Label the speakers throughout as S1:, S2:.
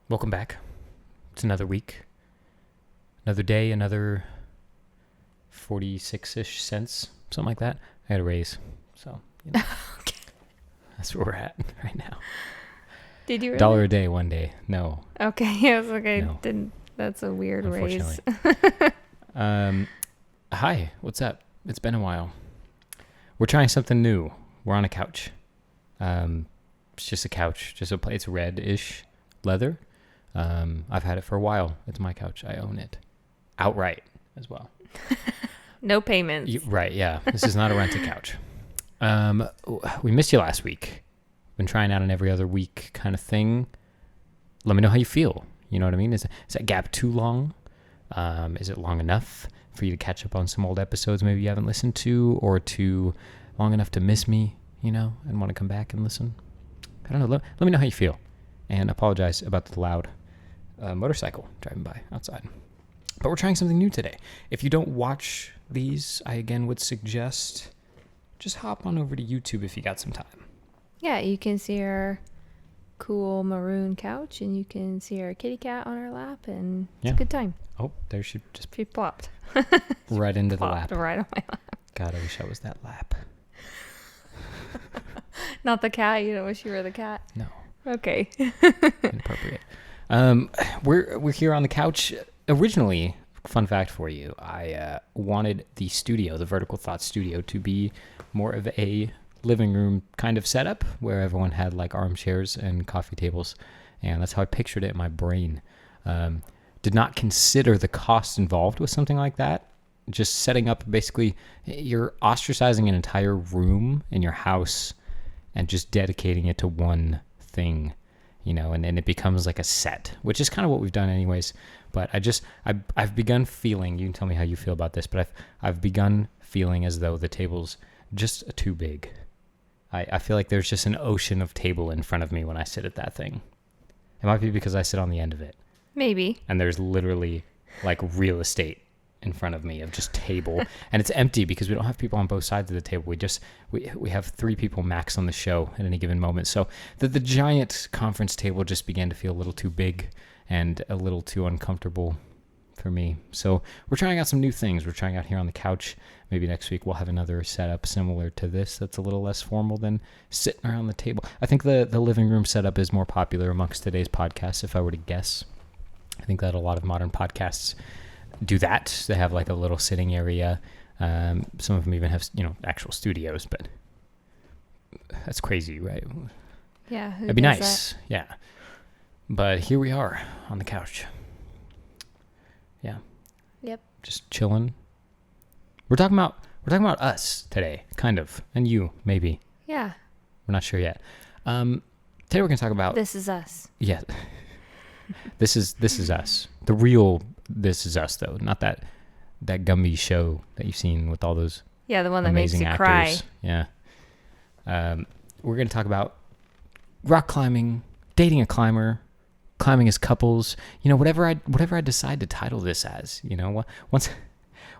S1: Welcome back. It's another week, another day, another 46-ish cents, something like that. I had a raise, so
S2: Okay.
S1: that's where we're at right now.
S2: Did you really?
S1: $1 a day, one day. No,
S2: Okay, yes, okay.
S1: No.
S2: Didn't. That's a weird raise.
S1: Hi, what's up? It's been a while. We're trying something new. We're on a couch. It's just a couch. It's red-ish leather. I've had it for a while. It's my couch. I own it outright as well.
S2: No payments.
S1: Right, yeah. This is not a rent a couch. We missed you last week. Been trying out an every other week kind of thing. Let me know how you feel. You know what I mean? Is that gap too long? Is it long enough for you to catch up on some old episodes maybe you haven't listened to, or too long enough to miss me, and want to come back and listen? I don't know. Let me know how you feel. And apologize about the loud motorcycle driving by outside. But we're trying something new today. If you don't watch these, I again would suggest just hop on over to YouTube if you got some time.
S2: Yeah, you can see our cool maroon couch, and you can see our kitty cat on our lap, and it's a good time.
S1: Oh, there she just
S2: She plopped.
S1: right into the
S2: Plopped
S1: lap.
S2: right on my lap.
S1: God, I wish I was that lap.
S2: Not the cat. You don't wish you were the cat.
S1: No.
S2: Okay.
S1: Inappropriate. We're here on the couch. Originally, fun fact for you, I wanted the studio, the Vertical Thought studio, to be more of a living room kind of setup where everyone had like armchairs and coffee tables, and that's how I pictured it in my brain. Did not consider the cost involved with something like that. Just setting up, basically, you're ostracizing an entire room in your house and just dedicating it to one thing, and then it becomes like a set, which is kind of what we've done anyways. But I've begun feeling, you can tell me how you feel about this, but I've begun feeling as though the table's just too big. I feel like there's just an ocean of table in front of me when I sit at that thing. It might be because I sit on the end of it.
S2: Maybe.
S1: And there's literally like real estate in front of me of just table, and it's empty because we don't have people on both sides of the table. We have 3 people max on the show at any given moment. So the giant conference table just began to feel a little too big and a little too uncomfortable for me. So we're trying out some new things. We're trying out here on the couch. Maybe next week we'll have another setup similar to this that's a little less formal than sitting around the table. I think the living room setup is more popular amongst today's podcasts, if I were to guess. I think that a lot of modern podcasts do that. They have like a little sitting area. Some of them even have, actual studios, but that's crazy, right?
S2: Yeah.
S1: It'd be nice. That? Yeah. But here we are on the couch. Yeah.
S2: Yep.
S1: Just chilling. We're talking about us today, kind of, and you maybe.
S2: Yeah.
S1: We're not sure yet. Today we're going to talk about
S2: This Is Us.
S1: Yeah. This is us. The real This Is Us, though, not that Gumby show that you've seen with all those
S2: Yeah, the one that
S1: amazing
S2: makes you
S1: actors.
S2: cry.
S1: Yeah. We're going to talk about rock climbing, dating a climber, climbing as couples. Whatever I decide to title this as.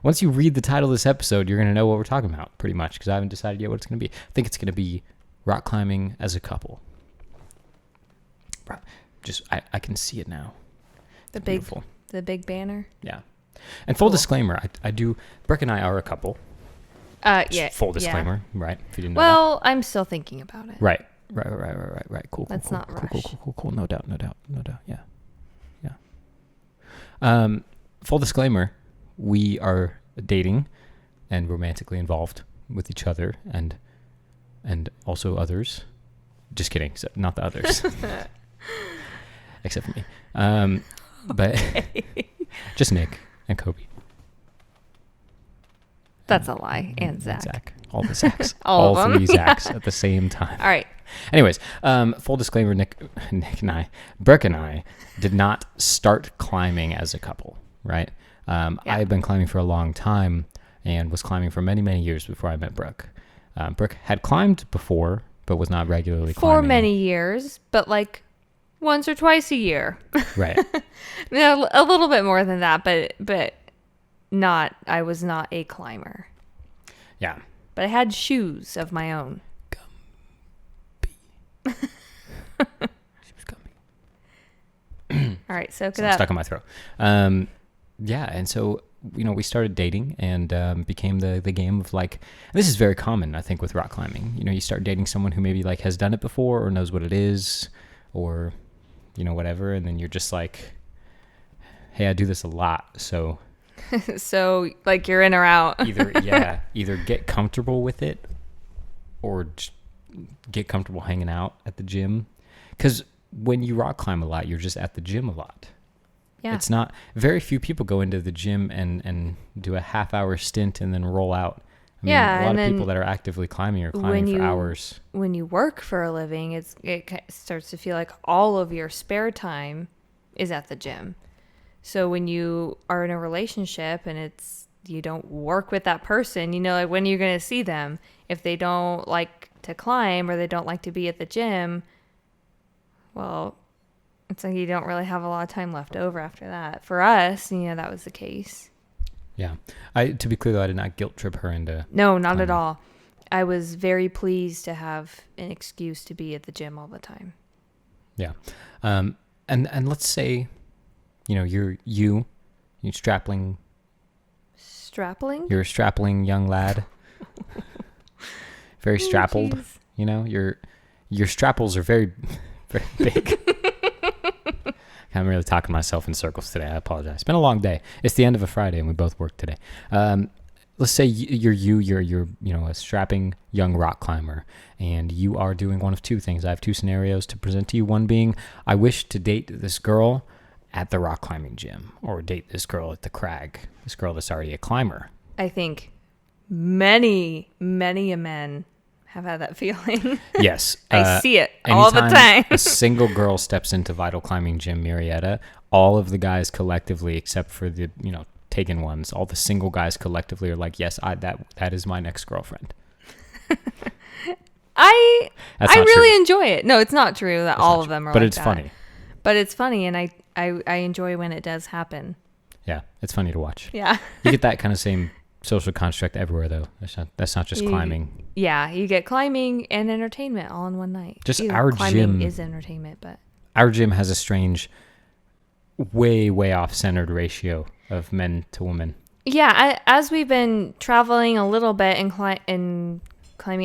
S1: Once you read the title of this episode, you're going to know what we're talking about, pretty much, because I haven't decided yet what it's going to be. I think it's going to be rock climbing as a couple. I can see it now.
S2: The big banner.
S1: Yeah. And full disclaimer, I do. Brooke and I are a couple.
S2: Yeah.
S1: Full disclaimer, right? If you didn't know
S2: Well, I'm still thinking about it.
S1: Right. Cool.
S2: Let's
S1: cool,
S2: not
S1: cool,
S2: rush.
S1: Cool. No doubt. Yeah. Full disclaimer, we are dating and romantically involved with each other and also others. Just kidding, not the others. Except for me. But just Nick and Kobe.
S2: That's a lie. And Zach.
S1: All the Zachs.
S2: All of them.
S1: 3 Zachs at the same time.
S2: All right.
S1: Anyways, full disclaimer, Nick and I, Brooke and I, did not start climbing as a couple, right? I had been climbing for a long time and was climbing for many, many years before I met Brooke. Brooke had climbed before, but was not regularly climbing.
S2: For many years, but like once or twice a year.
S1: Right.
S2: A little bit more than that, but I was not a climber.
S1: Yeah.
S2: But I had shoes of my own.
S1: She was Gumby.
S2: All right, soak
S1: So
S2: it
S1: it's
S2: up.
S1: stuck in my throat. Yeah, and so we started dating and became the game of like. This is very common, I think, with rock climbing. You start dating someone who maybe like has done it before or knows what it is, or whatever, and then you're just like, hey, I do this a lot, so.
S2: So like you're in or out.
S1: either get comfortable with it, or just get comfortable hanging out at the gym, because when you rock climb a lot, you're just at the gym a lot.
S2: Yeah.
S1: It's not very few people go into the gym and do a half-hour stint and then roll out. I mean, a lot of people that are actively climbing are climbing for hours.
S2: When you work for a living, it starts to feel like all of your spare time is at the gym. So when you are in a relationship and you don't work with that person, like when you're going to see them, if they don't like to climb or they don't like to be at the gym, well, it's like you don't really have a lot of time left over after that. For us, that was the case.
S1: Yeah. To be clear, though, I did not guilt trip her into.
S2: No, not at all. I was very pleased to have an excuse to be at the gym all the time.
S1: Yeah. And let's say, you're strapling.
S2: Strappling?
S1: You're a strapling young lad. Very strappled.
S2: Geez.
S1: Your strapples are very, very big. I'm really talking myself in circles today. I apologize. It's been a long day. It's the end of a Friday, and we both work today. Let's say you're a strapping young rock climber, and you are doing one of two things. I have two scenarios to present to you. One being, I wish to date this girl at the rock climbing gym, or date this girl at the crag. This girl that's already a climber.
S2: I think many, many a men have had that feeling.
S1: Yes.
S2: I see it all the time.
S1: A single girl steps into Vital Climbing Gym Murrieta, all of the guys collectively, except for the, taken ones, all the single guys collectively are like, yes, that is my next girlfriend.
S2: I really enjoy it. No, it's not true that all of them are
S1: but
S2: like
S1: it's
S2: that.
S1: Funny.
S2: But it's funny, and I enjoy when it does happen.
S1: Yeah, it's funny to watch.
S2: Yeah.
S1: You get that kind of same social construct everywhere, though. That's not just climbing.
S2: Yeah, you get climbing and entertainment all in one night.
S1: Just our
S2: climbing
S1: gym
S2: is entertainment, but
S1: our gym has a strange, way off-centered ratio of men to women.
S2: Yeah, as we've been traveling a little bit and climbing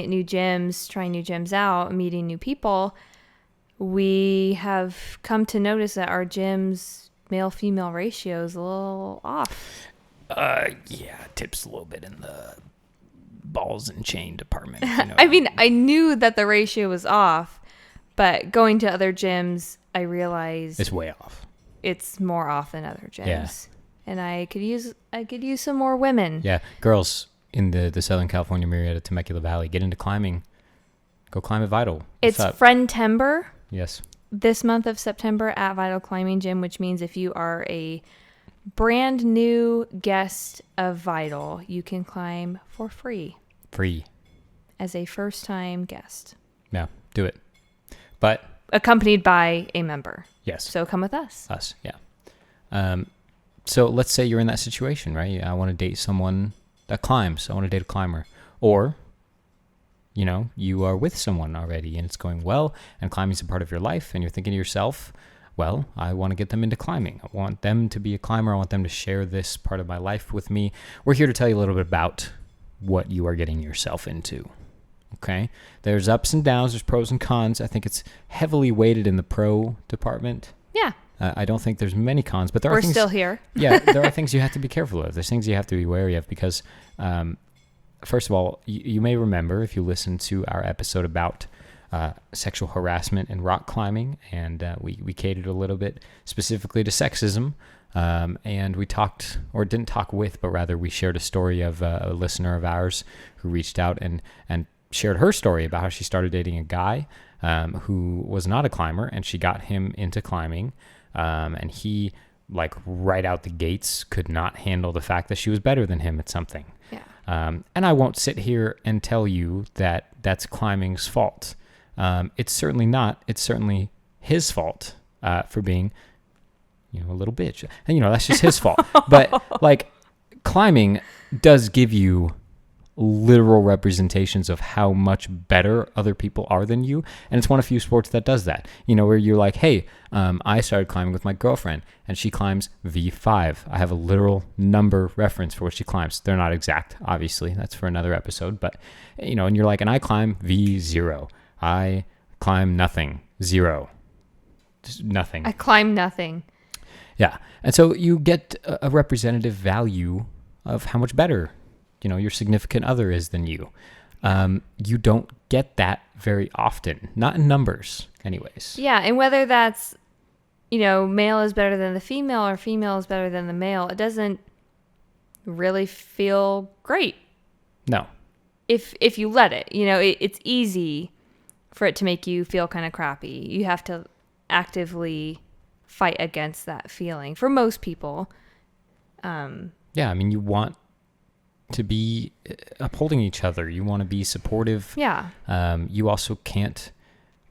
S2: at new gyms, trying new gyms out, meeting new people, we have come to notice that our gym's male-female ratio is a little off.
S1: Yeah, tips a little bit in the balls and chain department.
S2: I mean, I knew that the ratio was off, but going to other gyms, I realized
S1: it's way off.
S2: It's more off than other gyms.
S1: Yeah.
S2: And I could use some more women.
S1: Yeah, girls in the Southern California Murrieta Temecula Valley, get into climbing. Go climb at Vital.
S2: It's Friendtember.
S1: Yes.
S2: This month of September at Vital Climbing Gym, which means if you are a brand new guest of Vital, you can climb for free.
S1: Free.
S2: As a first time guest.
S1: Yeah, do it. But
S2: accompanied by a member.
S1: Yes.
S2: So come with us.
S1: Us, yeah. So let's say you're in that situation, right? I want to date someone that climbs. I want to date a climber. Or, you are with someone already and it's going well and climbing's a part of your life and you're thinking to yourself, well, I want to get them into climbing. I want them to be a climber. I want them to share this part of my life with me. We're here to tell you a little bit about what you are getting yourself into. Okay? There's ups and downs. There's pros and cons. I think it's heavily weighted in the pro department.
S2: Yeah.
S1: I don't think there's many cons, but there are things...
S2: We're still here.
S1: Yeah, there are things you have to be careful of. There's things you have to be wary of because, first of all, you may remember if you listened to our episode about sexual harassment and rock climbing, and we catered a little bit specifically to sexism, and we talked, or didn't talk with, but rather we shared a story of a listener of ours who reached out and shared her story about how she started dating a guy who was not a climber, and she got him into climbing, and he, like right out the gates, could not handle the fact that she was better than him at something.
S2: Yeah.
S1: And I won't sit here and tell you that that's climbing's fault. It's certainly not. It's certainly his fault for being, a little bitch. And, that's just his fault. But, like, climbing does give you literal representations of how much better other people are than you. And it's one of few sports that does that, where you're like, hey, I started climbing with my girlfriend and she climbs V5. I have a literal number reference for what she climbs. They're not exact, obviously. That's for another episode. But, and you're like, and I climb V0. I climb nothing. 0. Just nothing.
S2: I climb nothing.
S1: Yeah. And so you get a representative value of how much better, your significant other is than you. You don't get that very often, not in numbers anyways.
S2: Yeah. And whether that's, male is better than the female or female is better than the male, it doesn't really feel great.
S1: No.
S2: If you let it, it's easy for it to make you feel kind of crappy. You have to actively fight against that feeling for most people.
S1: Yeah, I mean, you want to be upholding each other. You want to be supportive.
S2: Yeah.
S1: You also can't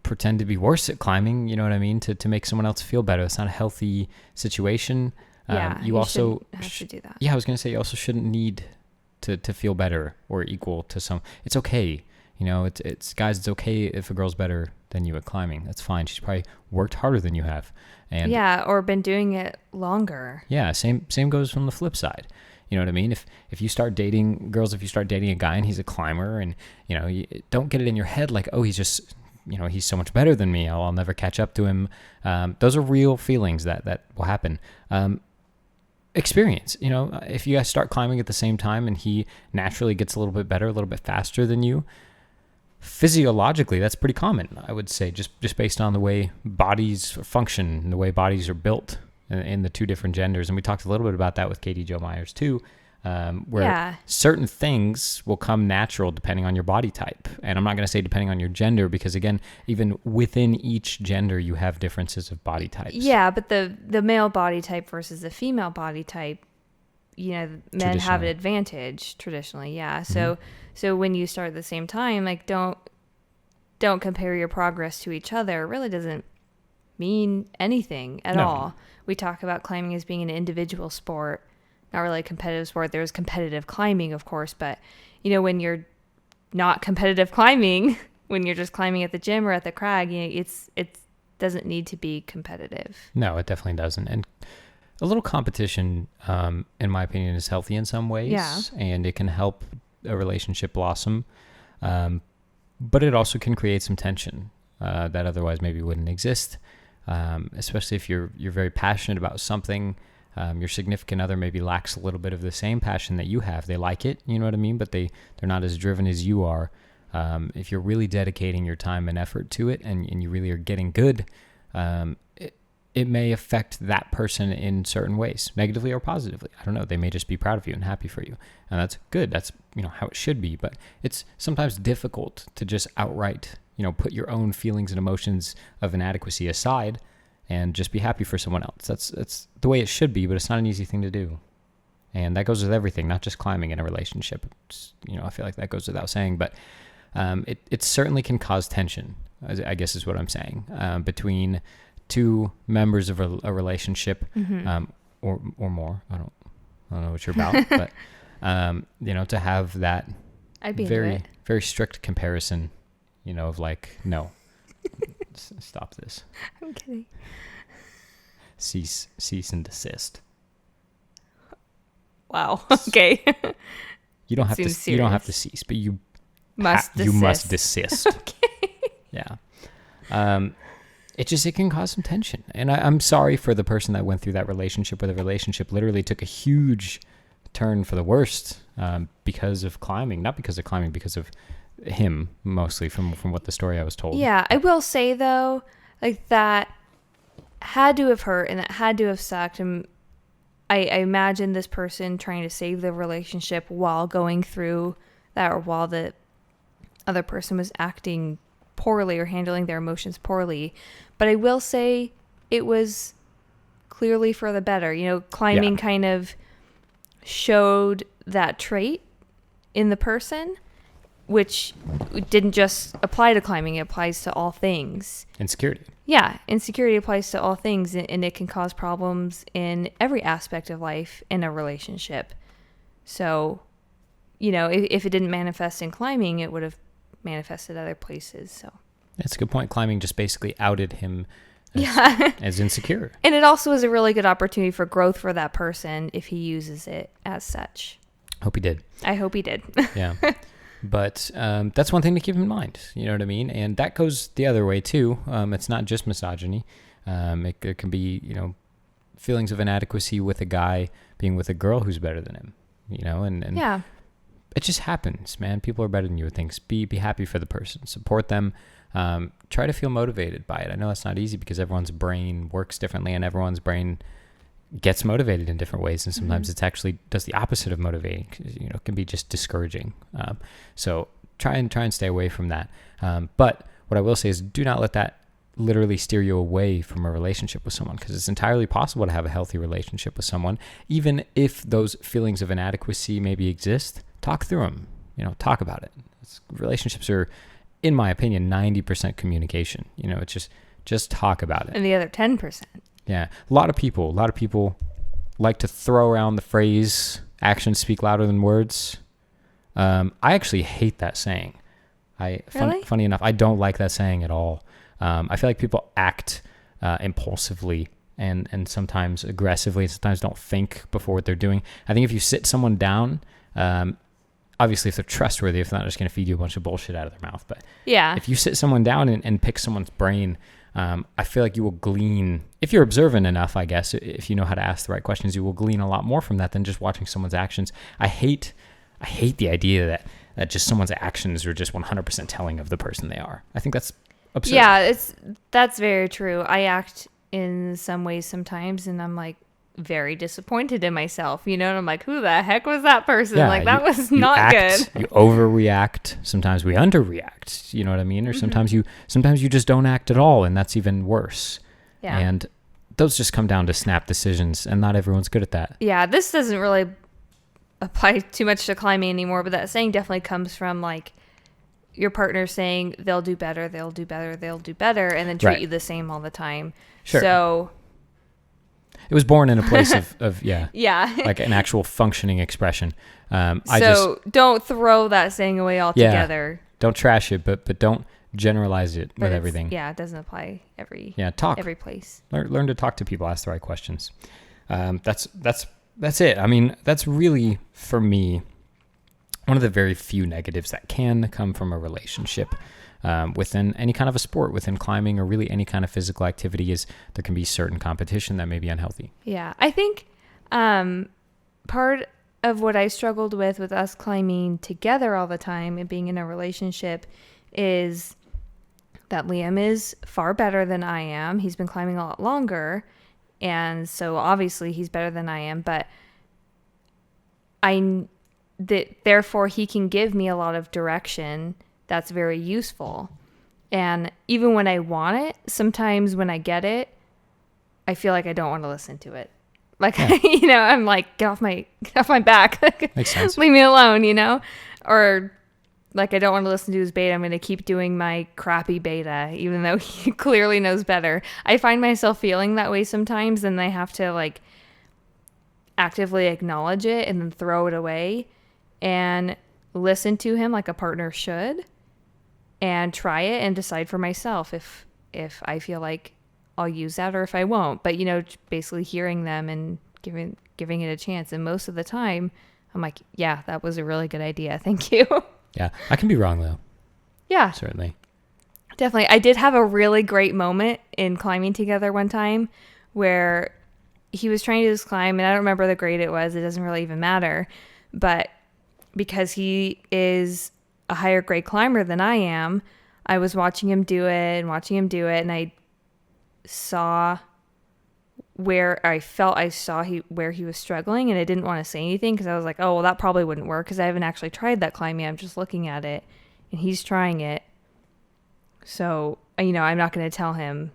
S1: pretend to be worse at climbing, you know what I mean, to make someone else feel better. It's not a healthy situation.
S2: Yeah,
S1: you also
S2: have to do that.
S1: Yeah, I was going to say you also shouldn't need to feel better or equal to some. It's okay. It's guys, it's okay if a girl's better than you at climbing. That's fine. She's probably worked harder than you have. And
S2: yeah, or been doing it longer.
S1: Yeah, same goes from the flip side. You know what I mean? If you start dating girls, if you start dating a guy and he's a climber, and you don't get it in your head like, oh, he's just he's so much better than me. I'll never catch up to him. Those are real feelings that will happen. Experience. If you guys start climbing at the same time and he naturally gets a little bit better, a little bit faster than you, physiologically, that's pretty common, I would say, just based on the way bodies function and the way bodies are built in the two different genders. And we talked a little bit about that with Katie Jo Myers too, where certain things will come natural depending on your body type. And I'm not going to say depending on your gender, because again, even within each gender, you have differences of body types.
S2: Yeah, but the male body type versus the female body type, men have an advantage traditionally. Yeah. So when you start at the same time, like don't compare your progress to each other. It really doesn't mean anything at all. We talk about climbing as being an individual sport, not really a competitive sport. There's competitive climbing, of course, but when you're not competitive climbing, when you're just climbing at the gym or at the crag, it doesn't need to be competitive.
S1: No, it definitely doesn't. And a little competition, in my opinion, is healthy in some ways.
S2: Yeah.
S1: And it can help a relationship blossom. But it also can create some tension that otherwise maybe wouldn't exist. Especially if you're very passionate about something. Your significant other maybe lacks a little bit of the same passion that you have. They like it, you know what I mean? But they're not as driven as you are. If you're really dedicating your time and effort to it and you really are getting good, it may affect that person in certain ways, negatively or positively. I don't know. They may just be proud of you and happy for you. And that's good. That's, how it should be. But it's sometimes difficult to just outright, put your own feelings and emotions of inadequacy aside and just be happy for someone else. That's the way it should be, but it's not an easy thing to do. And that goes with everything, not just climbing in a relationship. I feel like that goes without saying, but it certainly can cause tension, I guess is what I'm saying, between two members of a relationship, or more. I don't know what you're about, but to have that very, very strict comparison, of like, no, stop this.
S2: I'm kidding.
S1: Cease and desist.
S2: Wow. Okay.
S1: You don't have to. Serious. You don't have to cease, but you
S2: must.
S1: You must desist.
S2: Okay.
S1: Yeah. It can cause some tension, and I'm sorry for the person that went through that relationship, where the relationship literally took a huge turn for the worst because of climbing. Not because of climbing, because of him, mostly from what the story I was told.
S2: Yeah, I will say though, like that had to have hurt and that had to have sucked, and I imagine this person trying to save the relationship while going through that, or while the other person was acting poorly or handling their emotions poorly. But I will say it was clearly for the better. Climbing kind of showed that trait in the person, which didn't just apply to climbing. It applies to all things.
S1: Insecurity. Yeah.
S2: Insecurity applies to all things, and it can cause problems in every aspect of life in a relationship. So, if it didn't manifest in climbing, it would have manifested other places. So
S1: That's a good point. Climbing just basically outed him as insecure.
S2: And it also is a really good opportunity for growth for that person if he uses it as such.
S1: Hope he did.
S2: I hope he did.
S1: Yeah. But that's one thing to keep in mind. You know what I mean? And that goes the other way too. It's not just misogyny. It can be, feelings of inadequacy with a guy being with a girl who's better than him, and
S2: yeah.
S1: It just happens, man. People are better than you with things. Be happy for the person. Support them. Try to feel motivated by it. I know that's not easy because everyone's brain works differently and everyone's brain gets motivated in different ways. And sometimes it's actually does the opposite of motivating. It can be just discouraging. So try and stay away from that. But what I will say is do not let that literally steer you away from a relationship with someone, because it's entirely possible to have a healthy relationship with someone. Even if those feelings of inadequacy maybe exist, talk through them, talk about it. Relationships are, in my opinion, 90% communication. It's just talk about it.
S2: And the other 10%.
S1: Yeah. A lot of people like to throw around the phrase, actions speak louder than words. I actually hate that saying.
S2: Really?
S1: Funny enough, I don't like that saying at all. I feel like people act impulsively and sometimes aggressively, and sometimes don't think before what they're doing. I think if you sit someone down, obviously if they're trustworthy, if they're not just going to feed you a bunch of bullshit out of their mouth, but
S2: yeah,
S1: if you sit someone down and pick someone's brain, I feel like you will glean, if you're observant enough, I guess, if you know how to ask the right questions, you will glean a lot more from that than just watching someone's actions. I hate the idea that just someone's actions are just 100% telling of the person they are. I think that's absurd.
S2: Yeah, that's very true. I act in some ways sometimes, and I'm like very disappointed in myself, and I'm like, who the heck was that person?
S1: Yeah,
S2: that was not good.
S1: You overreact. Sometimes we underreact. You know what I mean? Or sometimes you just don't act at all, and that's even worse.
S2: Yeah.
S1: And those just come down to snap decisions, and not everyone's good at that.
S2: Yeah, this doesn't really apply too much to climbing anymore, but that saying definitely comes from like your partner saying they'll do better, and then treat you the same all the time.
S1: Sure.
S2: So
S1: it was born in a place of
S2: yeah,
S1: like an actual functioning expression.
S2: Don't throw that saying away altogether.
S1: Yeah, don't trash it, but don't generalize it with everything.
S2: Yeah, it doesn't apply every place.
S1: Learn to talk to people, ask the right questions. That's it. I mean, that's really, for me, one of the very few negatives that can come from a relationship within any kind of a sport, within climbing, or really any kind of physical activity, is there can be certain competition that may be unhealthy.
S2: Yeah, I think part of what I struggled with us climbing together all the time and being in a relationship is that Liam is far better than I am. He's been climbing a lot longer, and so obviously he's better than I am, but therefore he can give me a lot of direction that's very useful. And even when I want it, sometimes when I get it, I feel like I don't want to listen to it. Like, yeah. I'm like, get off my back.
S1: Makes sense.
S2: Leave me alone, or like, I don't want to listen to his beta. I'm going to keep doing my crappy beta, even though he clearly knows better. I find myself feeling that way sometimes, and I have to like actively acknowledge it and then throw it away and listen to him like a partner should, and try it and decide for myself if I feel like I'll use that or if I won't. But basically hearing them and giving it a chance. And most of the time I'm like, yeah, that was a really good idea. Thank you.
S1: Yeah, I can be wrong though.
S2: Yeah,
S1: certainly.
S2: Definitely. I did have a really great moment in climbing together one time where he was trying to do this climb, and I don't remember the grade it was. It doesn't really even matter. But because he is a higher grade climber than I am, I was watching him do it, and I saw where he was struggling, and I didn't want to say anything because I was like, oh, well, that probably wouldn't work because I haven't actually tried that climb yet. I'm just looking at it, and he's trying it. So, I'm not going to tell him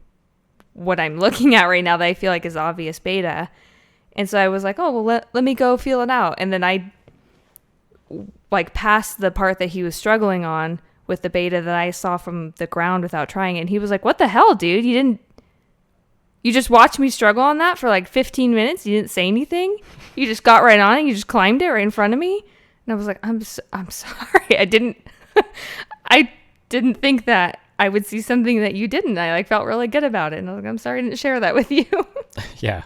S2: what I'm looking at right now that I feel like is obvious beta. And so I was like, oh, well, let me go feel it out. And then I like passed the part that he was struggling on with the beta that I saw from the ground without trying it. And he was like, what the hell, dude? You just watched me struggle on that for like 15 minutes. You didn't say anything. You just got right on it. You just climbed it right in front of me. And I was like, I'm sorry. I didn't think that I would see something that you didn't. I like felt really good about it. And I was like, I'm sorry I didn't share that with you.
S1: Yeah.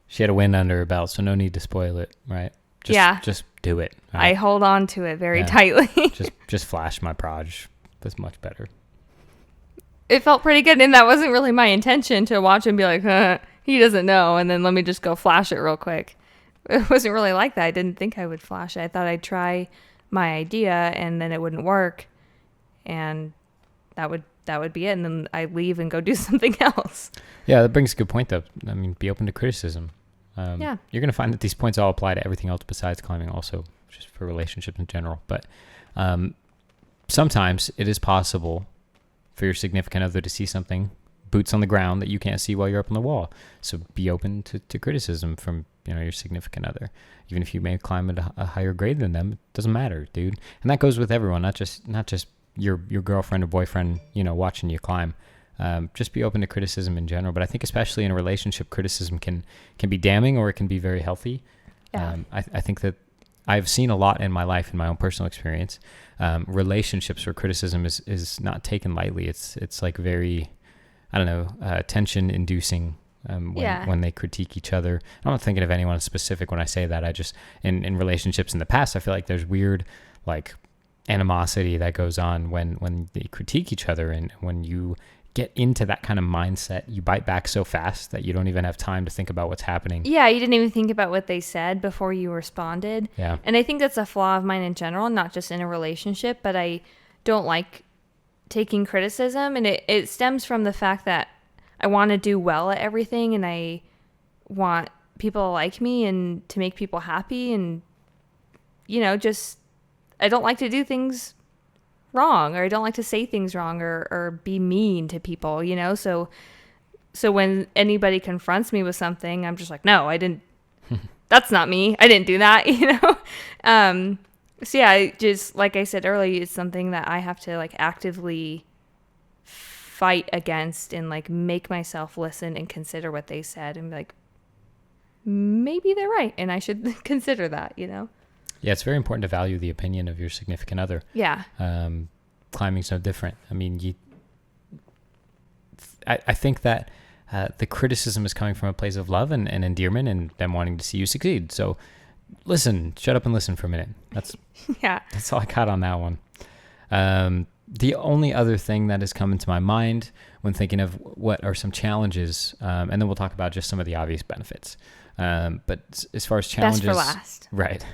S1: She had a win under her belt, so no need to spoil it, right? Just do it.
S2: Right? I hold on to it very tightly.
S1: just flash my proj. That's much better.
S2: It felt pretty good, and that wasn't really my intention to watch and be like, he doesn't know, and then let me just go flash it real quick. It wasn't really like that. I didn't think I would flash it. I thought I'd try my idea, and then it wouldn't work, and that would be it, and then I leave and go do something else.
S1: Yeah, that brings a good point, though. I mean, be open to criticism. You're going to find that these points all apply to everything else besides climbing also, just for relationships in general. But sometimes it is possible for your significant other to see something, boots on the ground, that you can't see while you're up on the wall. So be open to criticism from your significant other. Even if you may climb at a higher grade than them, it doesn't matter, dude. And that goes with everyone, not just your girlfriend or boyfriend, watching you climb. Just be open to criticism in general. But I think especially in a relationship, criticism can be damning, or it can be very healthy. Yeah. I think that I've seen a lot in my life, in my own personal experience, relationships where criticism is not taken lightly. It's like very, I don't know, tension inducing when they critique each other. I'm not thinking of anyone specific when I say that. I just, in relationships in the past, I feel like there's weird, like, animosity that goes on when they critique each other, and when you get into that kind of mindset, you bite back so fast that you don't even have time to think about what's happening.
S2: Yeah, you didn't even think about what they said before you responded.
S1: Yeah.
S2: And I think that's a flaw of mine in general, not just in a relationship, but I don't like taking criticism, and it stems from the fact that I want to do well at everything, and I want people to like me and to make people happy, and just I don't like to do things wrong, or I don't like to say things wrong, or be mean to people, so when anybody confronts me with something, I'm just like, no, I didn't, that's not me, I didn't do that. So yeah, just like I said earlier, it's something that I have to like actively fight against, and like make myself listen and consider what they said, and be like, maybe they're right and I should consider that.
S1: Yeah, it's very important to value the opinion of your significant other.
S2: Yeah.
S1: Climbing's no different. I mean, I think that the criticism is coming from a place of love and endearment, and them wanting to see you succeed. So shut up and listen for a minute. That's all I got on that one. The only other thing that has come into my mind when thinking of what are some challenges, and then we'll talk about just some of the obvious benefits. But as far as challenges,
S2: best for last.
S1: Right.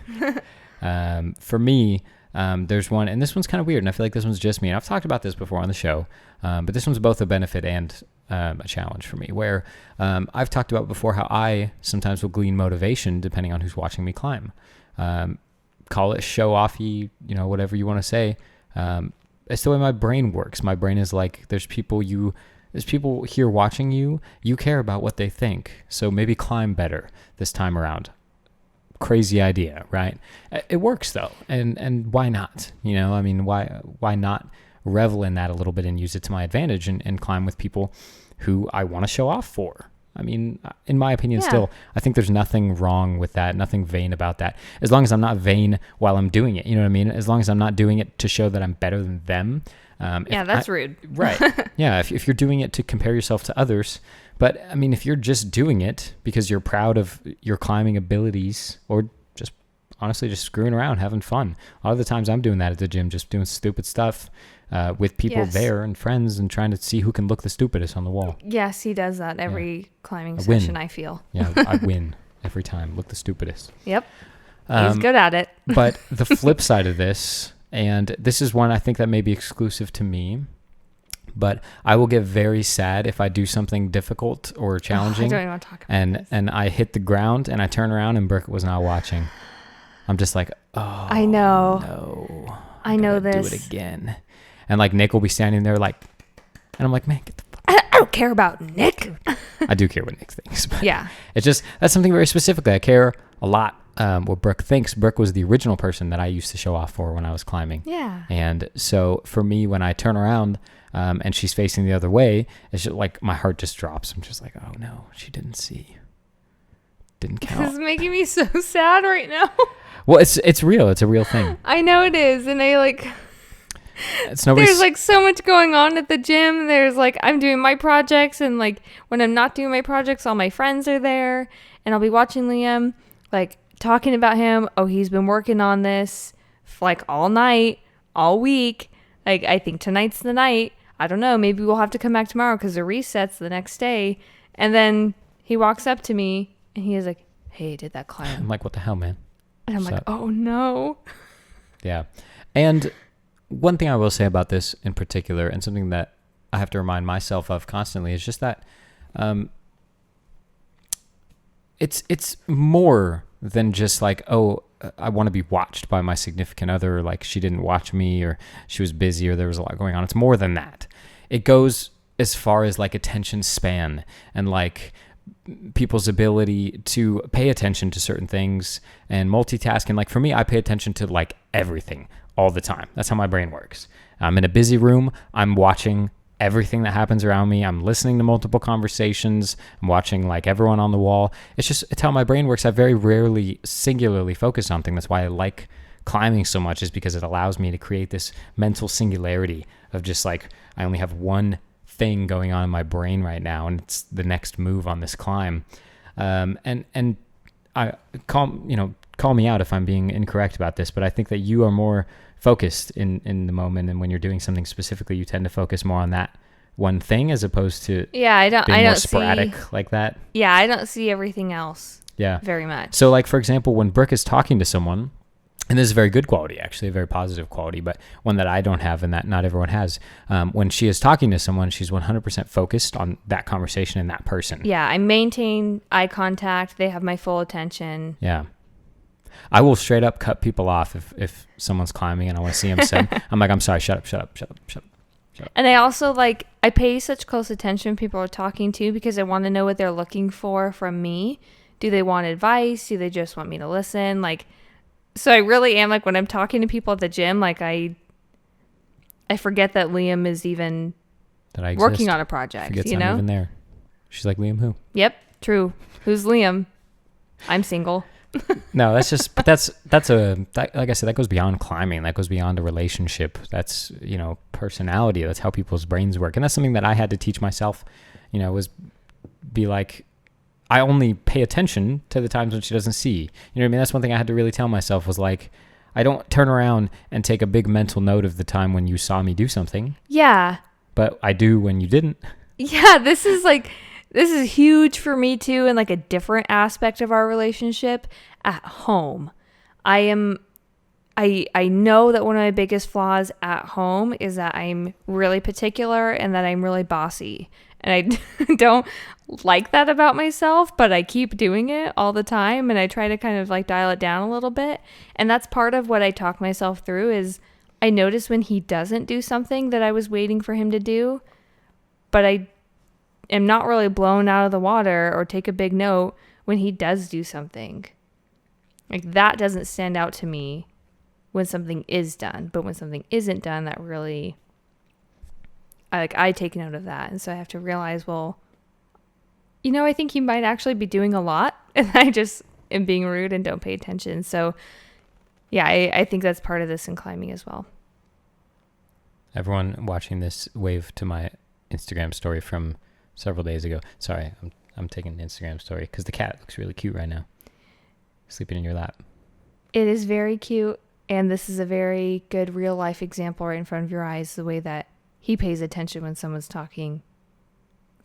S1: For me, there's one, and this one's kind of weird, and I feel like this one's just me. And I've talked about this before on the show, but this one's both a benefit and a challenge for me, where I've talked about before how I sometimes will glean motivation depending on who's watching me climb. Call it show-offy, whatever you want to say. It's the way my brain works. My brain is like, there's people here watching you. You care about what they think. So maybe climb better this time around. Crazy idea, right? It works though. And why not? I mean, why not revel in that a little bit and use it to my advantage and climb with people who I want to show off for? I mean, in my opinion, still, I think there's nothing wrong with that, nothing vain about that. As long as I'm not vain while I'm doing it, you know what I mean? As long as I'm not doing it to show that I'm better than them.
S2: That's rude.
S1: Right. Yeah, if you're doing it to compare yourself to others. But, I mean, if you're just doing it because you're proud of your climbing abilities, or just honestly just screwing around, having fun. A lot of the times I'm doing that at the gym, just doing stupid stuff with people there and friends, and trying to see who can look the stupidest on the wall.
S2: Yes, he does that every climbing session, I feel.
S1: Yeah, I win every time. Look the stupidest.
S2: Yep. He's good at it.
S1: But the flip side of this, and this is one I think that may be exclusive to me, but I will get very sad if I do something difficult or challenging.
S2: I don't even want to talk about this.
S1: And I hit the ground and I turn around and Brooke was not watching. I'm just like, oh,
S2: I know.
S1: No.
S2: I know this.
S1: Do it again. And like Nick will be standing there like, and I'm like, man, get the fuck.
S2: I don't care about Nick.
S1: I do care what Nick thinks. But
S2: yeah.
S1: It's just, that's something very specific that I care a lot. What Brooke thinks. Brooke was the original person that I used to show off for when I was climbing.
S2: Yeah.
S1: And so for me, when I turn around and she's facing the other way, it's just like my heart just drops. I'm just like, oh no, she didn't see. Didn't count.
S2: This is making me so sad right now.
S1: Well, it's real. It's a real thing.
S2: I know it is. And I like,
S1: It's nobody's.
S2: there's like so much going on at the gym. There's like, I'm doing my projects, and like when I'm not doing my projects, all my friends are there, and I'll be watching Liam, like talking about him. Oh, he's been working on this like all night, all week. Like, I think tonight's the night. I don't know. Maybe we'll have to come back tomorrow because the reset's the next day. And then he walks up to me and he is like, hey, I did that climb.
S1: I'm like, what the hell, man?
S2: And I'm like, oh no.
S1: Yeah. And one thing I will say about this in particular, and something that I have to remind myself of constantly, is just that it's more than just like, oh, I want to be watched by my significant other, like she didn't watch me, or she was busy, or there was a lot going on. It's more than that. It goes as far as like attention span and like people's ability to pay attention to certain things and multitask. And like for me, I pay attention to like everything all the time. That's how my brain works. I'm in a busy room. I'm watching everything that happens around me. I'm listening to multiple conversations. I'm watching like everyone on the wall. It's how my brain works. I very rarely singularly focus on things. That's why I like climbing so much, is because it allows me to create this mental singularity of just like, I only have one thing going on in my brain right now, and it's the next move on this climb. And I call me out if I'm being incorrect about this, but I think that you are more focused in the moment, and when you're doing something specifically, you tend to focus more on that one thing as opposed to
S2: I don't
S1: more sporadic
S2: see,
S1: like that.
S2: Yeah, I don't see everything else.
S1: Yeah,
S2: very much.
S1: So like, for example, when Brooke is talking to someone, and this is a very good quality, actually, a very positive quality, but one that I don't have and that not everyone has. When she is talking to someone, she's 100% focused on that conversation and that person.
S2: Yeah, I maintain eye contact. They have my full attention.
S1: Yeah. I will straight up cut people off if someone's climbing and I want to see them sim. I'm like, I'm sorry, shut up.
S2: And I also like, I pay such close attention when people are talking to, because I want to know what they're looking for from me. Do they want advice? Do they just want me to listen? Like, so I really am like, when I'm talking to people at the gym, like I forget that Liam is even
S1: that I exist.
S2: Working on a project.
S1: Forgets
S2: you know,
S1: I'm even there. She's like, Liam who?
S2: Yep, true. Who's Liam? I'm single.
S1: No, that's just, but that's like I said, that goes beyond climbing. That goes beyond a relationship. That's, personality. That's how people's brains work. And that's something that I had to teach myself, was be like, I only pay attention to the times when she doesn't see. You know what I mean? That's one thing I had to really tell myself, was like, I don't turn around and take a big mental note of the time when you saw me do something.
S2: Yeah.
S1: But I do when you didn't. Yeah,
S2: this is huge for me too, and like a different aspect of our relationship at home. I know that one of my biggest flaws at home is that I'm really particular and that I'm really bossy. And I don't like that about myself, but I keep doing it all the time, and I try to kind of like dial it down a little bit. And that's part of what I talk myself through, is I notice when he doesn't do something that I was waiting for him to do, but I am not really blown out of the water or take a big note when he does do something. Like, that doesn't stand out to me when something is done, but when something isn't done, that really, I take note of that. And so I have to realize, well, I think he might actually be doing a lot, and I just am being rude and don't pay attention. So yeah, I think that's part of this in climbing as well.
S1: Everyone watching this, wave to my Instagram story from several days ago. Sorry, I'm taking an Instagram story because the cat looks really cute right now, sleeping in your lap.
S2: It is very cute, and this is a very good real life example right in front of your eyes, the way that he pays attention when someone's talking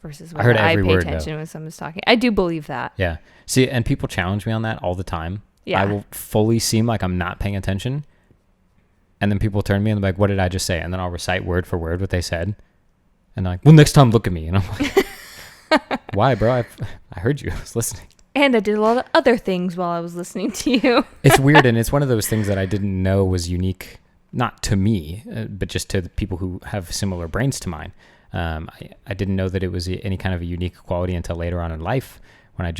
S2: versus when I pay attention when someone's talking. I do believe that.
S1: Yeah. See, and people challenge me on that all the time.
S2: Yeah.
S1: I will fully seem like I'm not paying attention, and then people turn to me and they're like, what did I just say? And then I'll recite word for word what they said. And they're like, well, next time look at me. And I'm like, why, bro? I heard you. I was listening.
S2: And I did a lot of other things while I was listening to you.
S1: It's weird, and it's one of those things that I didn't know was unique, not to me, but just to the people who have similar brains to mine. I didn't know that it was any kind of a unique quality until later on in life, when I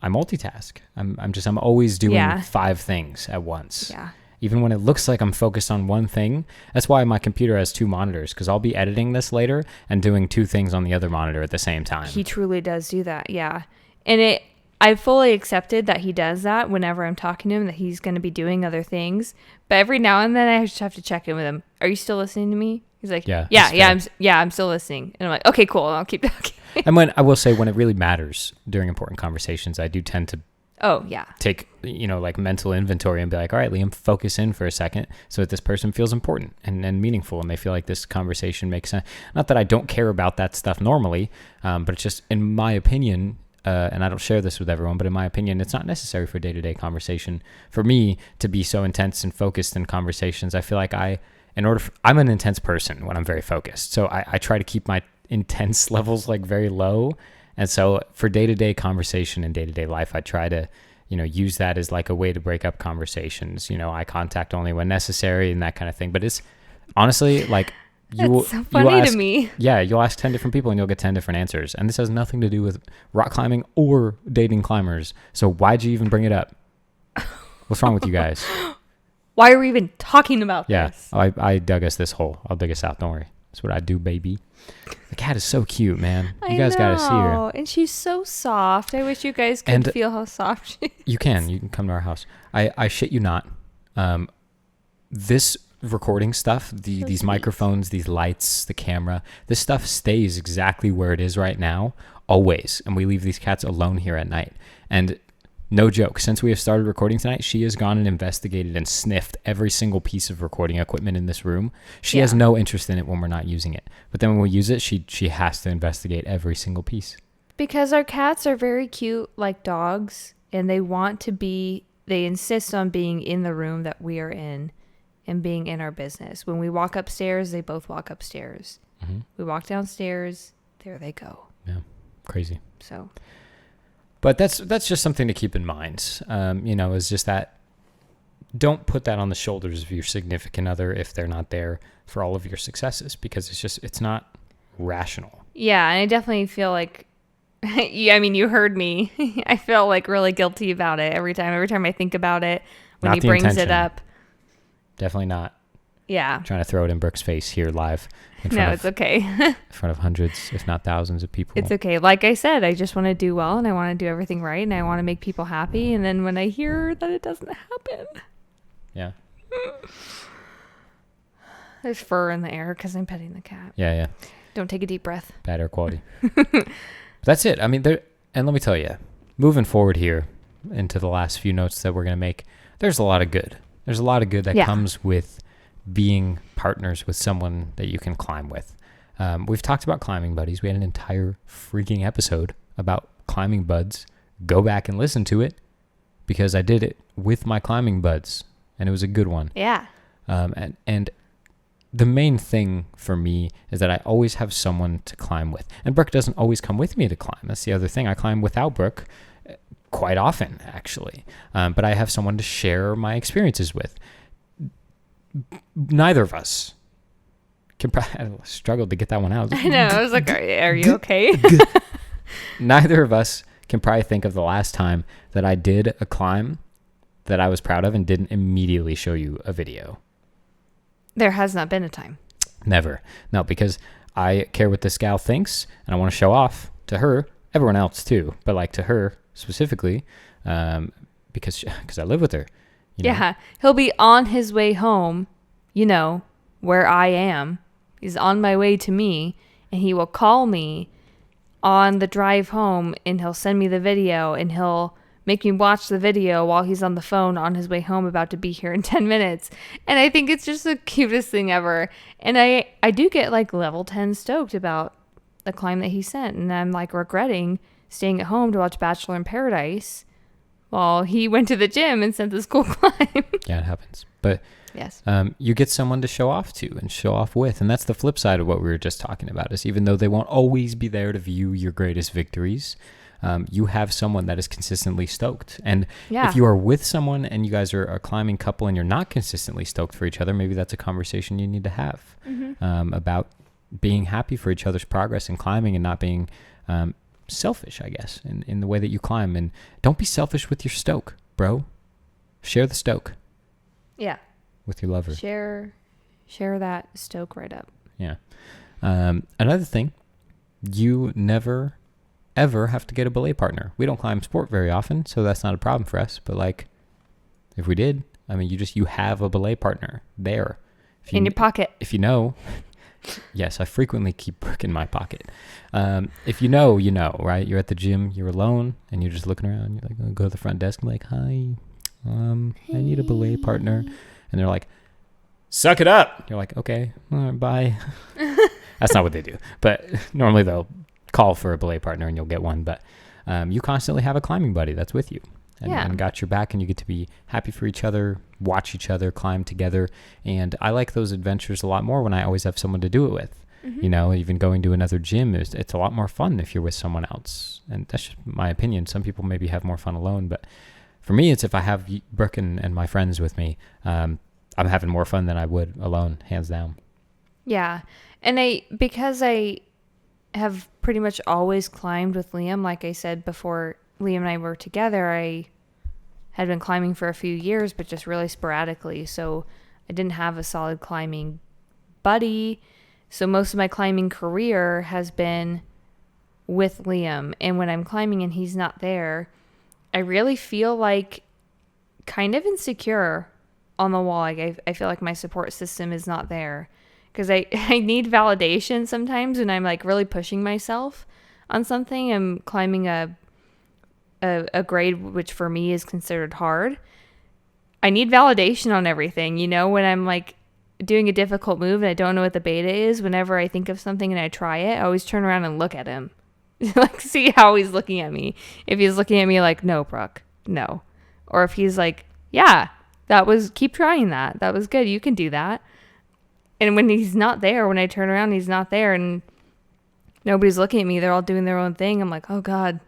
S1: multitask. I'm always doing 5 things at once.
S2: Yeah.
S1: Even when it looks like I'm focused on one thing. That's why my computer has 2 monitors, because I'll be editing this later and doing 2 things on the other monitor at the same time.
S2: He truly does do that. Yeah. And I fully accepted that he does that whenever I'm talking to him, that he's going to be doing other things. But every now and then I just have to check in with him. Are you still listening to me? He's like, I'm still listening. And I'm like, okay, cool. I'll keep talking.
S1: And when I will say, when it really matters during important conversations, I do tend to take, like mental inventory and be like, all right, Liam, focus in for a second so that this person feels important and meaningful, and they feel like this conversation makes sense. Not that I don't care about that stuff normally, but it's just, in my opinion, and I don't share this with everyone, but in my opinion, it's not necessary for day-to-day conversation for me to be so intense and focused in conversations. I feel like I'm an intense person when I'm very focused. So I try to keep my intense levels like very low. And so for day-to-day conversation and day-to-day life, I try to, use that as like a way to break up conversations, eye contact only when necessary and that kind of thing. But it's honestly like,
S2: That's so funny to me.
S1: Yeah, you'll ask 10 different people and you'll get 10 different answers. And this has nothing to do with rock climbing or dating climbers. So why'd you even bring it up? What's wrong with you guys?
S2: Why are we even talking about this?
S1: Yeah, I dug us this hole. I'll dig us out. Don't worry. That's what I do, baby. The cat is so cute, man. You guys got to see her.
S2: And she's so soft. I wish you guys could feel how soft she is.
S1: You can come to our house. I shit you not. This recording stuff, these microphones, these lights, the camera, this stuff stays exactly where it is right now, always. And we leave these cats alone here at night. And no joke, since we have started recording tonight, she has gone and investigated and sniffed every single piece of recording equipment in this room. She has no interest in it when we're not using it. But then when we use it, she has to investigate every single piece. Because
S2: our cats are very cute like dogs, and they insist on being in the room that we are in and being in our business. When we walk upstairs, they both walk upstairs. Mm-hmm. We walk downstairs, there they go.
S1: Yeah, crazy.
S2: So...
S1: But that's just something to keep in mind, is just that don't put that on the shoulders of your significant other if they're not there for all of your successes, because it's not rational.
S2: Yeah, and I definitely feel like, you heard me. I feel like really guilty about it every time I think about it when he brings it up.
S1: Definitely not.
S2: Yeah.
S1: I'm trying to throw it in Brooke's face here live.
S2: It's okay.
S1: In front of hundreds, if not thousands of people.
S2: It's okay. Like I said, I just want to do well and I want to do everything right and I want to make people happy. And then when I hear that it doesn't happen.
S1: Yeah.
S2: There's fur in the air because I'm petting the cat.
S1: Yeah.
S2: Don't take a deep breath.
S1: Bad air quality. That's it. And let me tell you, moving forward here into the last few notes that we're going to make, there's a lot of good. There's a lot of good that comes with being partners with someone that you can climb with. We've talked about climbing buddies. We had an entire freaking episode about climbing buds. Go back and listen to it because I did it with my climbing buds and it was a good one.
S2: Yeah.
S1: And the main thing for me is that I always have someone to climb with. And Brooke doesn't always come with me to climb. That's the other thing. I climb without Brooke quite often, actually. But I have someone to share my experiences with. Neither of us can I struggled to get that one out.
S2: I know. I was like, are you okay?
S1: Neither of us can probably think of the last time that I did a climb that I was proud of and didn't immediately show you a video.
S2: There has not been a time.
S1: Never. No, because I care what this gal thinks and I want to show off to her, everyone else too, but like to her specifically, because I live with her.
S2: Yeah, he'll be on his way home, where I am. He's on my way to me, and he will call me on the drive home, and he'll send me the video, and he'll make me watch the video while he's on the phone on his way home, about to be here in 10 minutes. And I think it's just the cutest thing ever. And I do get like level 10 stoked about the climb that he sent, and I'm like regretting staying at home to watch Bachelor in Paradise. Well, he went to the gym and sent this cool climb.
S1: Yeah, it happens. But
S2: yes,
S1: you get someone to show off to and show off with. And that's the flip side of what we were just talking about, is even though they won't always be there to view your greatest victories, you have someone that is consistently stoked. And if you are with someone and you guys are a climbing couple and you're not consistently stoked for each other, maybe that's a conversation you need to have about being happy for each other's progress in climbing and not being selfish, I guess, in the way that you climb. And don't be selfish with your stoke, bro. Share the stoke.
S2: Yeah.
S1: With your lover.
S2: Share that stoke right up.
S1: Yeah. Another thing, you never, ever have to get a belay partner. We don't climb sport very often, so that's not a problem for us. But like, if we did, I mean, you have a belay partner there.
S2: In your pocket.
S1: If you know, yes, I frequently keep Brooke in my pocket. If you know, right? You're at the gym, you're alone, and you're just looking around. You're like, go to the front desk and be like, hi, I need a belay partner. And they're like, suck it up. You're like, okay, all right, bye. That's not what they do. But normally they'll call for a belay partner and you'll get one. But you constantly have a climbing buddy that's with you. And got your back, and you get to be happy for each other, watch each other climb together. And I like those adventures a lot more when I always have someone to do it with. Mm-hmm. Even going to another gym, it's a lot more fun if you're with someone else. And that's just my opinion. Some people maybe have more fun alone, but for me, it's if I have Brooke and my friends with me, I'm having more fun than I would alone, hands down.
S2: Yeah. And because I have pretty much always climbed with Liam, like I said before, Liam and I were together, I had been climbing for a few years, but just really sporadically. So I didn't have a solid climbing buddy. So most of my climbing career has been with Liam. And when I'm climbing and he's not there, I really feel like kind of insecure on the wall. Like I feel like my support system is not there, because I need validation sometimes when I'm like really pushing myself on something. I'm climbing a grade which for me is considered hard. I need validation on everything, when I'm like doing a difficult move and I don't know what the beta is. Whenever I think of something and I try it, I always turn around and look at him. Like, see how he's looking at me. If he's looking at me like, no, Brooke, no. Or if he's like, yeah, keep trying that. That was good. You can do that. And when he's not there, when I turn around, he's not there and nobody's looking at me, they're all doing their own thing. I'm like, oh God,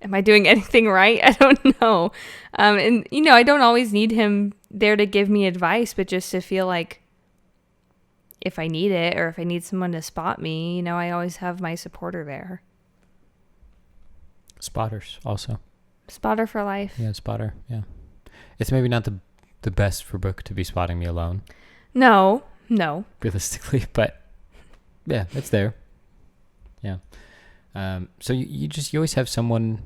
S2: am I doing anything right? I don't know. And I don't always need him there to give me advice, but just to feel like if I need it, or if I need someone to spot me, I always have my supporter there.
S1: Spotters also.
S2: Spotter for life.
S1: Yeah, spotter. Yeah. It's maybe not the best for Brooke to be spotting me alone.
S2: No.
S1: Realistically, but yeah, it's there. Yeah. So you always have someone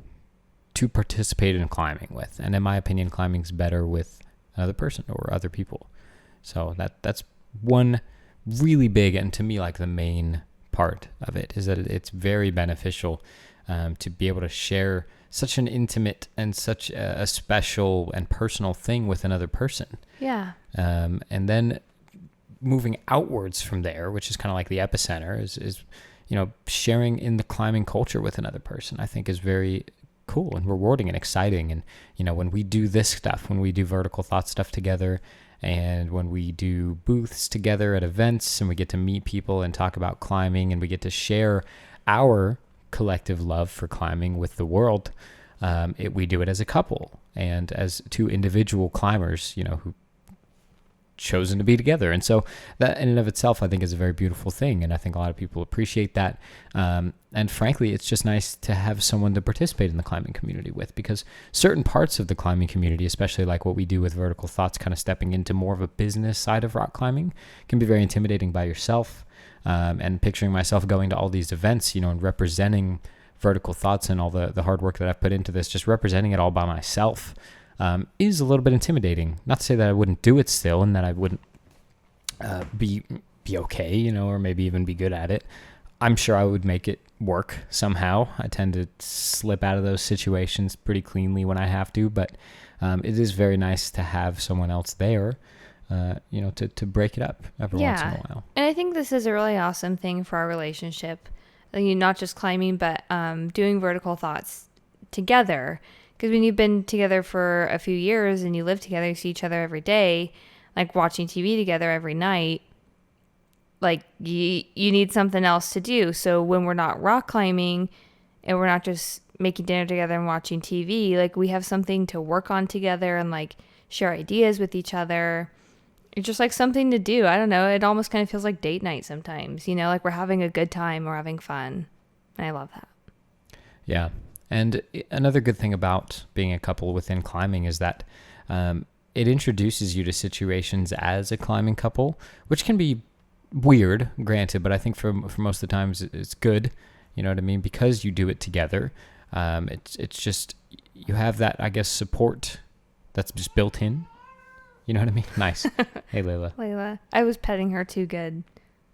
S1: to participate in climbing with. And in my opinion, climbing's better with another person or other people. So that's one really big, and to me, like the main part of it is that it's very beneficial to be able to share such an intimate and such a special and personal thing with another person.
S2: Yeah.
S1: And then moving outwards from there, which is kind of like the epicenter, is sharing in the climbing culture with another person, I think is very cool and rewarding and exciting. And, when we do this stuff, when we do vertical thought stuff together, and when we do booths together at events, and we get to meet people and talk about climbing, and we get to share our collective love for climbing with the world, we do it as a couple and as two individual climbers, who chosen to be together. And so that in and of itself, I think, is a very beautiful thing. And I think a lot of people appreciate that. And frankly, it's just nice to have someone to participate in the climbing community with, because certain parts of the climbing community, especially like what we do with Vertical Thoughts, kind of stepping into more of a business side of rock climbing, can be very intimidating by yourself. And picturing myself going to all these events, and representing Vertical Thoughts and all the hard work that I've put into this, just representing it all by myself, is a little bit intimidating. Not to say that I wouldn't do it still, and that I wouldn't be okay, or maybe even be good at it. I'm sure I would make it work somehow. I tend to slip out of those situations pretty cleanly when I have to, but it is very nice to have someone else there, to break it up every once in a while.
S2: And I think this is a really awesome thing for our relationship. Not just climbing, but doing Vertical Thoughts together. Because when you've been together for a few years and you live together, you see each other every day, like watching TV together every night, like you need something else to do. So when we're not rock climbing and we're not just making dinner together and watching TV, like we have something to work on together and like share ideas with each other. It's just like something to do. I don't know. It almost kind of feels like date night sometimes, like we're having a good time, we're having fun. And I love that.
S1: Yeah. And another good thing about being a couple within climbing is that it introduces you to situations as a climbing couple, which can be weird, granted, but I think for most of the times it's good. You know what I mean? Because you do it together. It's just, you have that, I guess, support that's just built in. You know what I mean? Nice. Hey, Layla.
S2: Layla. I was petting her too good.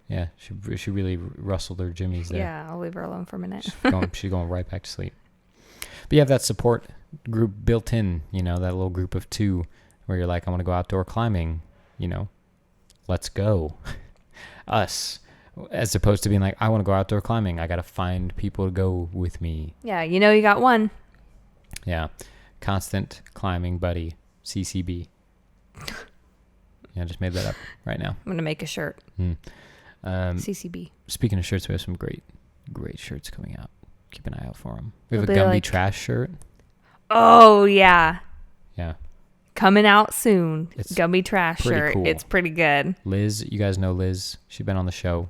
S1: Yeah, she really rustled her jimmies there.
S2: Yeah, I'll leave her alone for a minute.
S1: She's going right back to sleep. But you have that support group built in, you know, that little group of two where you're like, I want to go outdoor climbing, you know, let's go. Us. As opposed to being like, I want to go outdoor climbing. I got to find people to go with me.
S2: Yeah, you know you got one.
S1: Yeah. Constant climbing buddy. CCB. Yeah, I just made that up right now.
S2: I'm going to make a shirt. CCB.
S1: Speaking of shirts, we have some great shirts coming out. Keep an eye out for them. We have
S2: They'll
S1: a
S2: be
S1: Gumby
S2: like-
S1: Trash shirt.
S2: Oh, yeah.
S1: Yeah.
S2: Coming out soon.
S1: It's
S2: Gumby Trash
S1: pretty
S2: shirt.
S1: cool.
S2: It's pretty good.
S1: Liz, you guys know Liz. She's been on the show.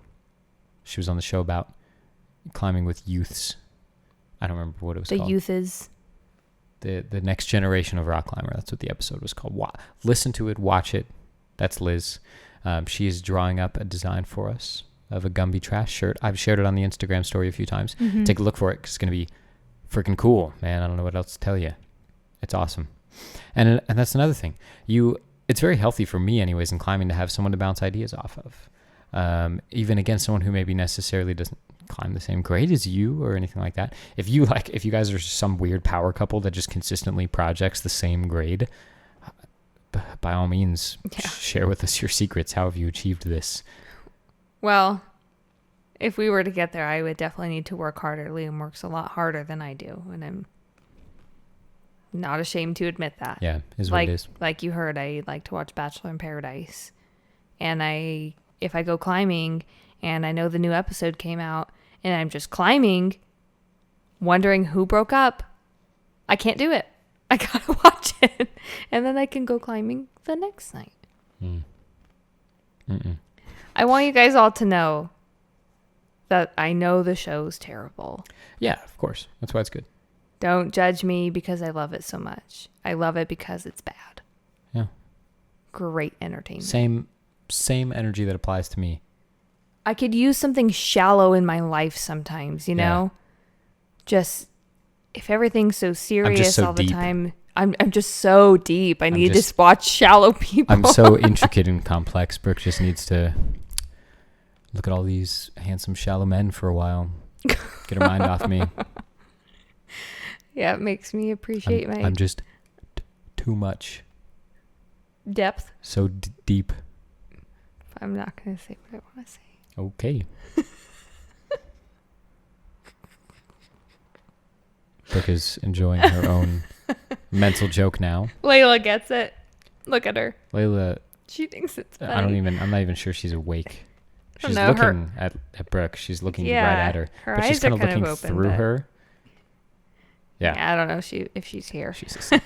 S1: She was on the show about climbing with youths. I don't remember what it was
S2: The
S1: called.
S2: youth is...
S1: The next generation of rock climber. That's what the episode was called. Listen to it. Watch it. That's Liz. She is drawing up a design for us of a Gumby Trash shirt. I've shared it on the Instagram story a few times.
S2: Mm-hmm.
S1: Take a look for it because it's going to be freaking cool, man. I don't know what else to tell you. It's awesome. And that's another thing. It's very healthy for me anyways in climbing to have someone to bounce ideas off of. Even against someone who maybe necessarily doesn't climb the same grade as you or anything like that. If you guys are some weird power couple that just consistently projects the same grade, by all means, share with us your secrets. How have you achieved this?
S2: Well, if we were to get there, I would definitely need to work harder. Liam works a lot harder than I do, and I'm not ashamed to admit that.
S1: Yeah, is what it is.
S2: Like you heard, I like to watch Bachelor in Paradise. And if I go climbing and I know the new episode came out and I'm just climbing, wondering who broke up, I can't do it. I gotta watch it. And then I can go climbing the next night. I want you guys all to know that I know the show's terrible.
S1: Yeah, of course. That's why it's good.
S2: Don't judge me because I love it so much. I love it because it's bad.
S1: Yeah.
S2: Great entertainment.
S1: Same energy that applies to me.
S2: I could use something shallow in my life sometimes, you know? Just, if everything's so serious
S1: so
S2: all the
S1: deep.
S2: time, I'm just so deep. I need to watch shallow people.
S1: I'm so intricate and complex. Brooke just needs to look at all these handsome, shallow men for a while. Get her mind off me.
S2: Yeah, it makes me appreciate
S1: I'm just too much.
S2: Depth.
S1: So deep.
S2: I'm not going to say what I want to say.
S1: Okay. Brooke is enjoying her own mental joke now.
S2: Layla gets it. Look at her.
S1: Layla,
S2: She thinks it's funny.
S1: I'm not even sure she's awake. She's
S2: No,
S1: looking at Brooke. She's looking right at her.
S2: Her
S1: but
S2: eyes
S1: she's
S2: are
S1: kind of looking
S2: open,
S1: through
S2: but-
S1: her. Yeah.
S2: I don't know if she's here.
S1: She's asleep.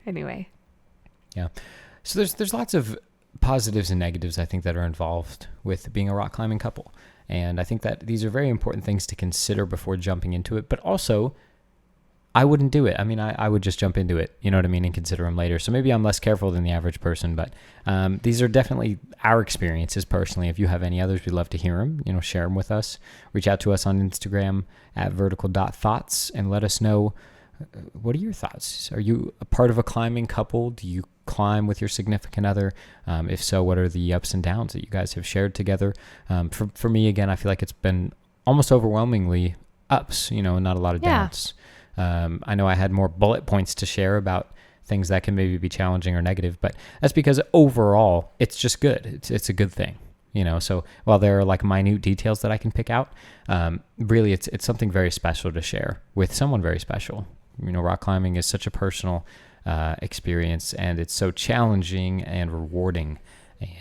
S2: Anyway.
S1: Yeah. So there's lots of positives and negatives, I think, that are involved with being a rock climbing couple. And I think that these are very important things to consider before jumping into it. But also, I wouldn't do it. I mean, I would just jump into it, you know what I mean, and consider them later. So maybe I'm less careful than the average person. But these are definitely our experiences personally. If you have any others, we'd love to hear them. You know, share them with us. Reach out to us on Instagram at vertical.thoughts and let us know, what are your thoughts? Are you a part of a climbing couple? Do you climb with your significant other? If so, what are the ups and downs that you guys have shared together? For me, again, I feel like it's been almost overwhelmingly ups, you know, not a lot of downs. I know I had more bullet points to share about things that can maybe be challenging or negative, but that's because overall it's just good. It's a good thing, you know? So while there are like minute details that I can pick out, really it's something very special to share with someone very special. You know, rock climbing is such a personal experience, and it's so challenging and rewarding.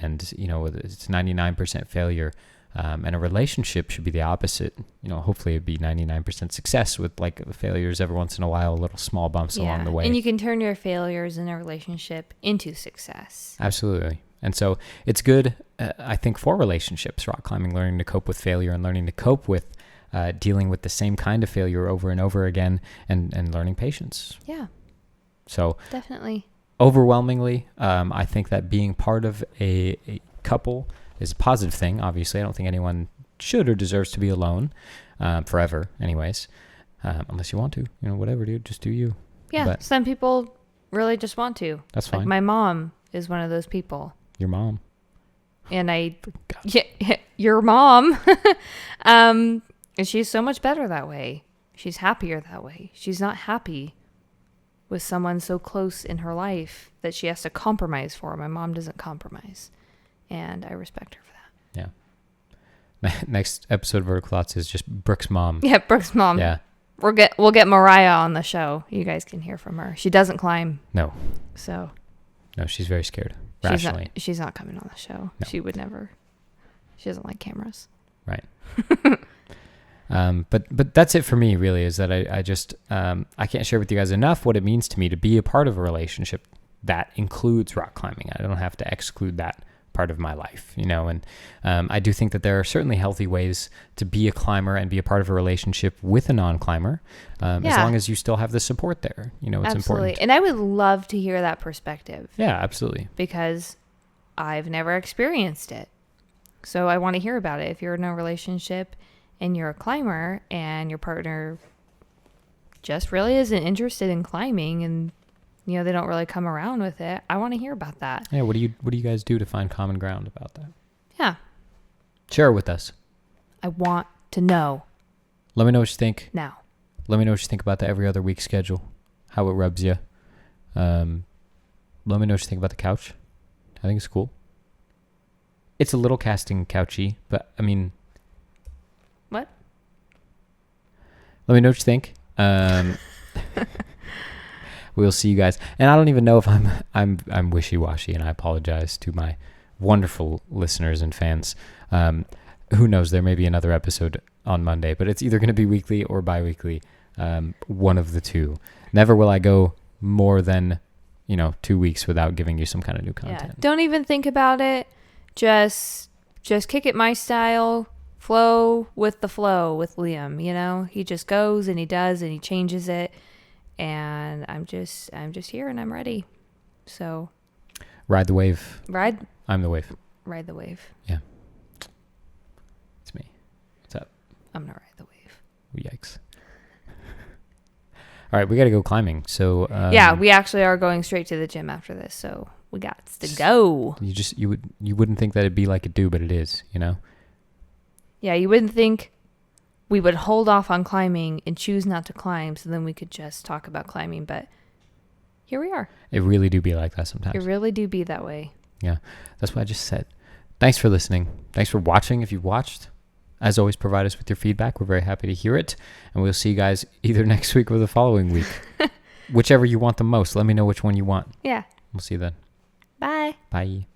S1: And, you know, it's 99% failure. And a relationship should be the opposite. You know, hopefully it'd be 99% success with like failures every once in a while, little small bumps along the way.
S2: And you can turn your failures in a relationship into success.
S1: Absolutely. And so it's good, I think, for relationships, rock climbing, learning to cope with failure and learning to cope with dealing with the same kind of failure over and over again, and learning patience.
S2: Yeah.
S1: So
S2: Definitely.
S1: overwhelmingly, I think that being part of a couple is a positive thing. Obviously, I don't think anyone should or deserves to be alone forever, anyways. Unless you want to, whatever, dude. Just do you.
S2: Yeah,
S1: But
S2: some people really just want to.
S1: that's fine.
S2: Like my mom is one of those people.
S1: Your mom.
S2: And your mom. And she's so much better that way. She's happier that way. She's not happy with someone so close in her life that she has to compromise for. My mom doesn't compromise. And I respect her for that.
S1: Yeah. Next episode of Vertical Thoughts is just Brookes' mom.
S2: Yeah, Brooke's mom.
S1: Yeah.
S2: We'll get Mariah on the show. You guys can hear from her. She doesn't climb.
S1: No.
S2: So
S1: No, she's very scared. Rationally.
S2: she's not coming on the show.
S1: No.
S2: She would never. She doesn't like cameras.
S1: Right. But that's it for me, really, is that I just, I can't share with you guys enough what it means to me to be a part of a relationship that includes rock climbing. I don't have to exclude that part of my life, and I do think that there are certainly healthy ways to be a climber and be a part of a relationship with a non-climber, as long as you still have the support there. It's
S2: Absolutely.
S1: important.
S2: And I would love to hear that perspective.
S1: Yeah, absolutely.
S2: Because I've never experienced it. So I want to hear about it. If you're in a relationship and you're a climber and your partner just really isn't interested in climbing and they don't really come around with it, I want to hear about that.
S1: Yeah, what do you guys do to find common ground about that?
S2: Yeah.
S1: Share it with us.
S2: I want to know.
S1: Let me know what you think.
S2: Now.
S1: Let me know what you think about the every other week schedule, how it rubs you. Let me know what you think about the couch. I think it's cool. It's a little casting couchy, but I mean...
S2: What?
S1: Let me know what you think. We'll see you guys. And I don't even know if I'm wishy-washy, and I apologize to my wonderful listeners and fans. Who knows? There may be another episode on Monday, but it's either going to be weekly or bi-weekly. One of the two. Never will I go more than 2 weeks without giving you some kind of new content.
S2: Yeah. Don't even think about it. Just kick it my style. Flow with the flow with Liam. He just goes and he does and he changes it. And I'm just here and I'm ready. So
S1: ride the wave. I'm the wave.
S2: Ride the wave.
S1: Yeah. It's me. What's up?
S2: I'm gonna ride the wave.
S1: Yikes. All right, we got to go climbing. So
S2: yeah, we actually are going straight to the gym after this. So we got to go.
S1: You wouldn't think that it'd be like it do, but it is.
S2: Yeah, you wouldn't think we would hold off on climbing and choose not to climb, so then we could just talk about climbing. But here we are.
S1: It really do be like that sometimes.
S2: It really do be that way.
S1: Yeah, that's what I just said. Thanks for listening. Thanks for watching. If you've watched, as always, provide us with your feedback. We're very happy to hear it. And we'll see you guys either next week or the following week. Whichever you want the most. Let me know which one you want.
S2: Yeah.
S1: We'll see you then.
S2: Bye.
S1: Bye.